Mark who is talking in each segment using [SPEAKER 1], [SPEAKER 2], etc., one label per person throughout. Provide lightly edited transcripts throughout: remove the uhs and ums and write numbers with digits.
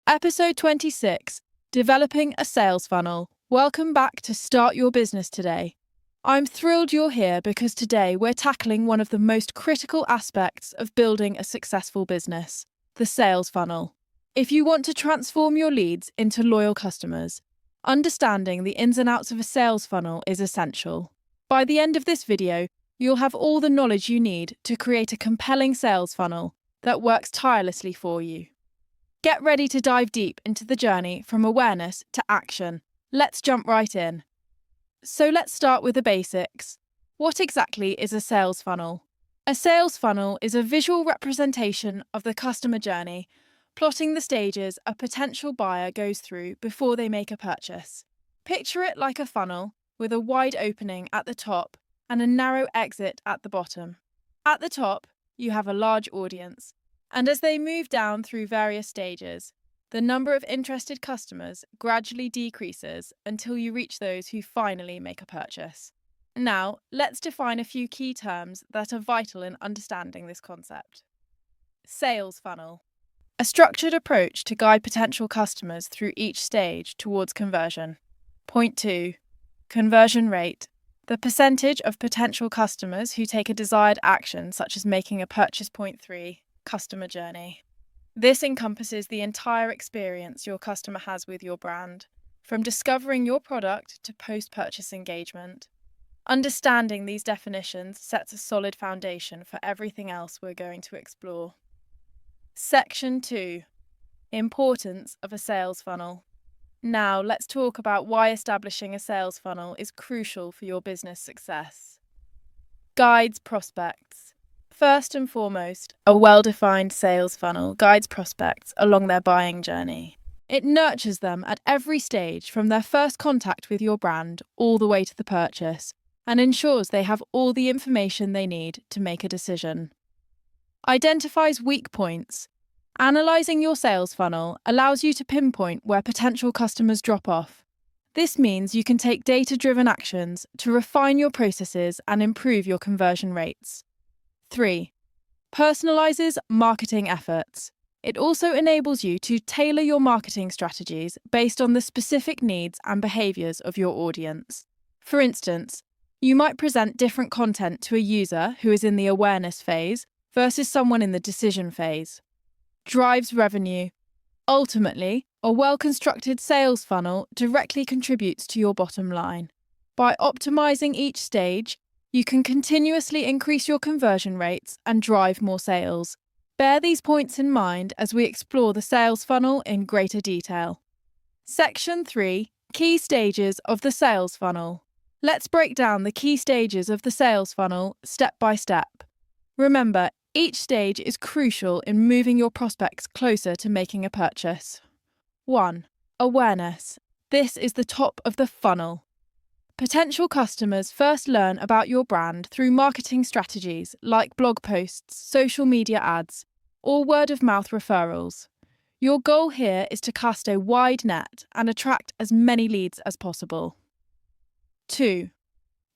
[SPEAKER 1] Episode 26, Developing a Sales Funnel. Welcome back to Start Your Business Today. I'm thrilled you're here because today we're tackling one of the most critical aspects of building a successful business, the sales funnel. If you want to transform your leads into loyal customers, understanding the ins and outs of a sales funnel is essential. By the end of this video, you'll have all the knowledge you need to create a compelling sales funnel that works tirelessly for you. Get ready to dive deep into the journey from awareness to action. Let's jump right in. So let's start with the basics. What exactly is a sales funnel? A sales funnel is a visual representation of the customer journey, plotting the stages a potential buyer goes through before they make a purchase. Picture it like a funnel with a wide opening at the top and a narrow exit at the bottom. At the top, you have a large audience. And as they move down through various stages, the number of interested customers gradually decreases until you reach those who finally make a purchase. Now, let's define a few key terms that are vital in understanding this concept. Sales funnel. A structured approach to guide potential customers through each stage towards conversion. Point 2. Conversion rate. The percentage of potential customers who take a desired action, such as making a purchase. Point 3. Customer journey. This encompasses the entire experience your customer has with your brand, from discovering your product to post-purchase engagement. Understanding these definitions sets a solid foundation for everything else we're going to explore. Section 2. Importance of a sales funnel. Now, let's talk about why establishing a sales funnel is crucial for your business success. Guides prospects. First and foremost, a well-defined sales funnel guides prospects along their buying journey. It nurtures them at every stage from their first contact with your brand all the way to the purchase and ensures they have all the information they need to make a decision. Identifies weak points. Analyzing your sales funnel allows you to pinpoint where potential customers drop off. This means you can take data-driven actions to refine your processes and improve your conversion rates. 3. Personalizes marketing efforts. It also enables you to tailor your marketing strategies based on the specific needs and behaviors of your audience. For instance, you might present different content to a user who is in the awareness phase versus someone in the decision phase. Drives revenue. Ultimately, a well-constructed sales funnel directly contributes to your bottom line. By optimizing each stage, you can continuously increase your conversion rates and drive more sales. Bear these points in mind as we explore the sales funnel in greater detail. Section 3. Key stages of the sales funnel. Let's break down the key stages of the sales funnel step by step. Remember, each stage is crucial in moving your prospects closer to making a purchase. 1. Awareness. This is the top of the funnel. Potential customers first learn about your brand through marketing strategies like blog posts, social media ads, or word-of-mouth referrals. Your goal here is to cast a wide net and attract as many leads as possible. 2.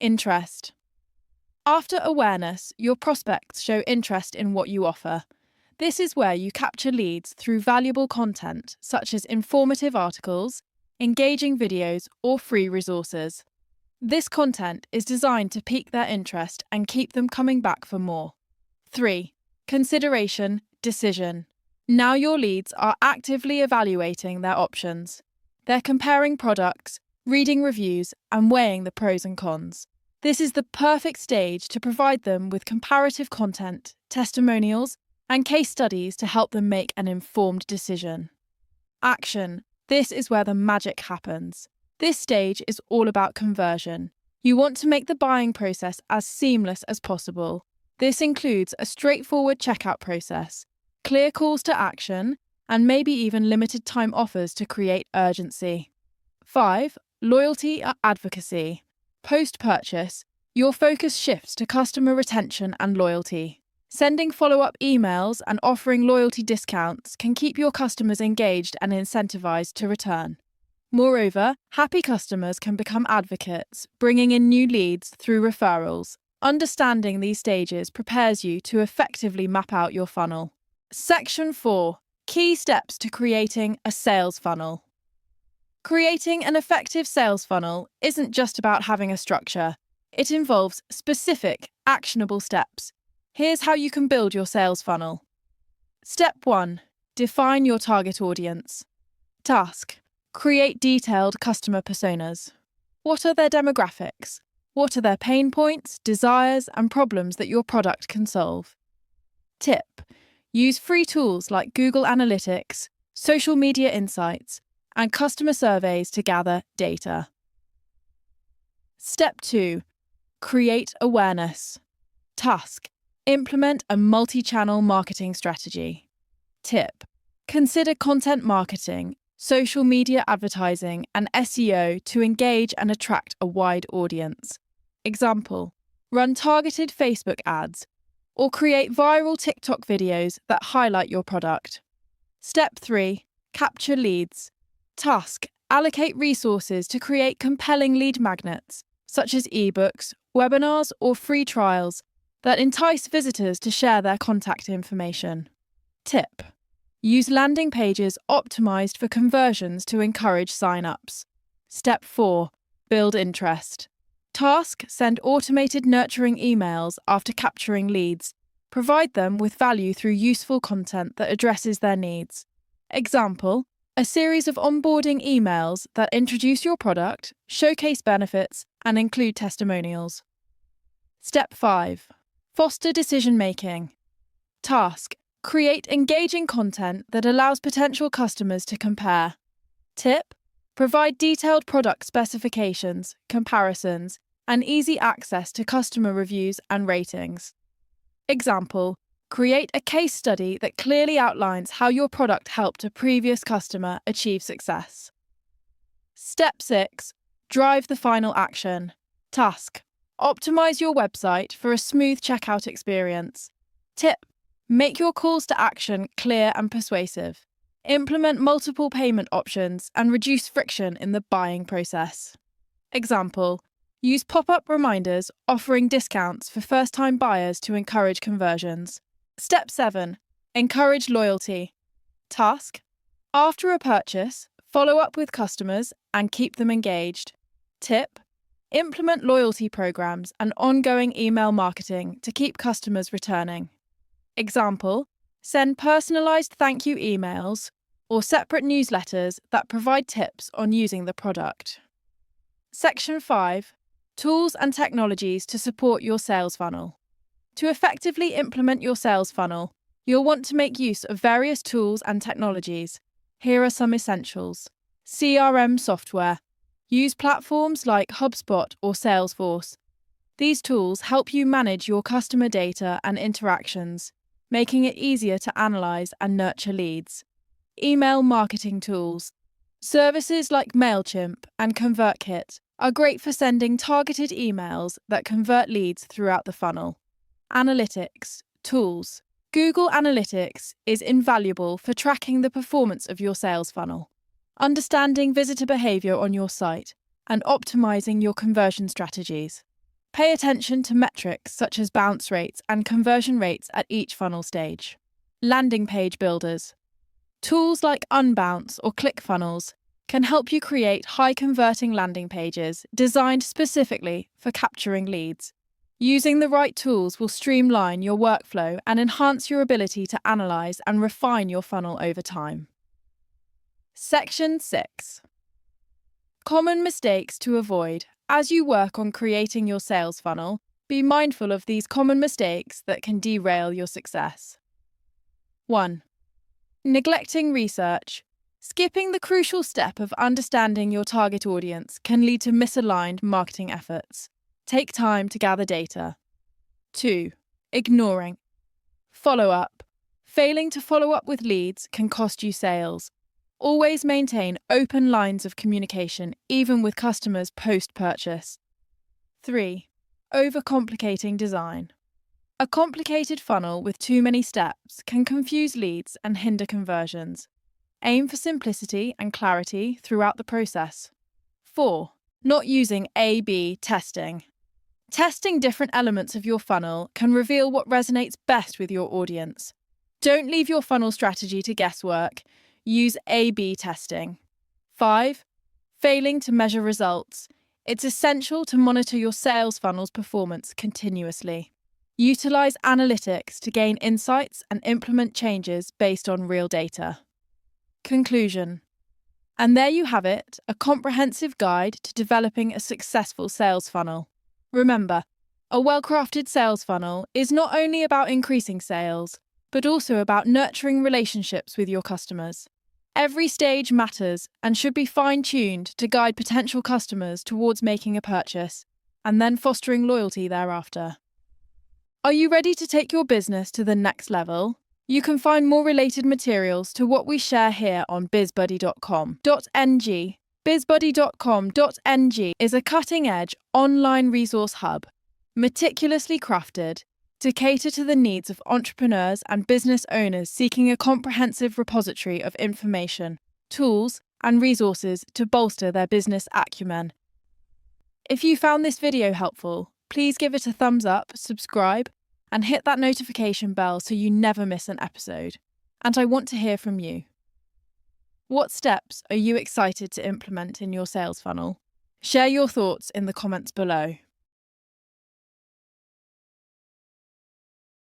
[SPEAKER 1] Interest. After awareness, your prospects show interest in what you offer. This is where you capture leads through valuable content such as informative articles, engaging videos, or free resources. This content is designed to pique their interest and keep them coming back for more. 3. Consideration, decision. Now your leads are actively evaluating their options. They're comparing products, reading reviews, and weighing the pros and cons. This is the perfect stage to provide them with comparative content, testimonials, and case studies to help them make an informed decision. Action. This is where the magic happens. This stage is all about conversion. You want to make the buying process as seamless as possible. This includes a straightforward checkout process, clear calls to action, and maybe even limited time offers to create urgency. 5. Loyalty or advocacy. Post-purchase, your focus shifts to customer retention and loyalty. Sending follow-up emails and offering loyalty discounts can keep your customers engaged and incentivized to return. Moreover, happy customers can become advocates, bringing in new leads through referrals. Understanding these stages prepares you to effectively map out your funnel. Section 4. Key steps to creating a sales funnel. Creating an effective sales funnel isn't just about having a structure. It involves specific, actionable steps. Here's how you can build your sales funnel. Step 1. Define your target audience. Task. Create detailed customer personas. What are their demographics? What are their pain points, desires, and problems that your product can solve? Tip. Use free tools like Google Analytics, social media insights, and customer surveys to gather data. Step 2. Create awareness. Task. Implement a multi-channel marketing strategy. Tip. Consider content marketing, social media advertising, and SEO to engage and attract a wide audience. Example. Run targeted Facebook ads or create viral TikTok videos that highlight your product. Step 3. Capture leads. Task. Allocate resources to create compelling lead magnets, such as ebooks, webinars, or free trials that entice visitors to share their contact information. Tip. Use landing pages optimized for conversions to encourage sign-ups. Step 4. Build interest. Task. Send automated nurturing emails after capturing leads. Provide them with value through useful content that addresses their needs. Example. A series of onboarding emails that introduce your product, showcase benefits, and include testimonials. Step 5. Foster decision-making. Task. Create engaging content that allows potential customers to compare. Tip. Provide detailed product specifications, comparisons, and easy access to customer reviews and ratings. Example. Create a case study that clearly outlines how your product helped a previous customer achieve success. Step 6. Drive the final action. Task. Optimize your website for a smooth checkout experience. Tip. Make your calls to action clear and persuasive. Implement multiple payment options and reduce friction in the buying process. Example. Use pop-up reminders offering discounts for first-time buyers to encourage conversions. Step 7. Encourage loyalty. Task. After a purchase, follow up with customers and keep them engaged. Tip. Implement loyalty programs and ongoing email marketing to keep customers returning. Example. Send personalized thank you emails or separate newsletters that provide tips on using the product. Section 5. Tools and technologies to support your sales funnel. To effectively implement your sales funnel, you'll want to make use of various tools and technologies. Here are some essentials. CRM software. Use platforms like HubSpot or Salesforce. These tools help you manage your customer data and interactions, making it easier to analyze and nurture leads. Email marketing tools. Services like MailChimp and ConvertKit are great for sending targeted emails that convert leads throughout the funnel. Analytics tools. Google Analytics is invaluable for tracking the performance of your sales funnel, understanding visitor behavior on your site, and optimizing your conversion strategies. Pay attention to metrics such as bounce rates and conversion rates at each funnel stage. Landing page builders. Tools like Unbounce or ClickFunnels can help you create high-converting landing pages designed specifically for capturing leads. Using the right tools will streamline your workflow and enhance your ability to analyze and refine your funnel over time. Section 6. Common mistakes to avoid. As you work on creating your sales funnel, be mindful of these common mistakes that can derail your success. 1. Neglecting research. Skipping the crucial step of understanding your target audience can lead to misaligned marketing efforts. Take time to gather data. 2. Ignoring. Follow-up. Failing to follow up with leads can cost you sales. Always maintain open lines of communication, even with customers post-purchase. 3. Overcomplicating design. A complicated funnel with too many steps can confuse leads and hinder conversions. Aim for simplicity and clarity throughout the process. 4. Not using A/B testing. Testing different elements of your funnel can reveal what resonates best with your audience. Don't leave your funnel strategy to guesswork. Use A/B testing. 5. Failing to measure results. It's essential to monitor your sales funnel's performance continuously. Utilize analytics to gain insights and implement changes based on real data. Conclusion. And there you have it, a comprehensive guide to developing a successful sales funnel. Remember, a well-crafted sales funnel is not only about increasing sales, but also about nurturing relationships with your customers. Every stage matters and should be fine-tuned to guide potential customers towards making a purchase, and then fostering loyalty thereafter. Are you ready to take your business to the next level? You can find more related materials to what we share here on bizbuddy.com.ng. bizbuddy.com.ng is a cutting-edge online resource hub, meticulously crafted to cater to the needs of entrepreneurs and business owners seeking a comprehensive repository of information, tools, and resources to bolster their business acumen. If you found this video helpful, please give it a thumbs up, subscribe, and hit that notification bell so you never miss an episode. And I want to hear from you. What steps are you excited to implement in your sales funnel? Share your thoughts in the comments below.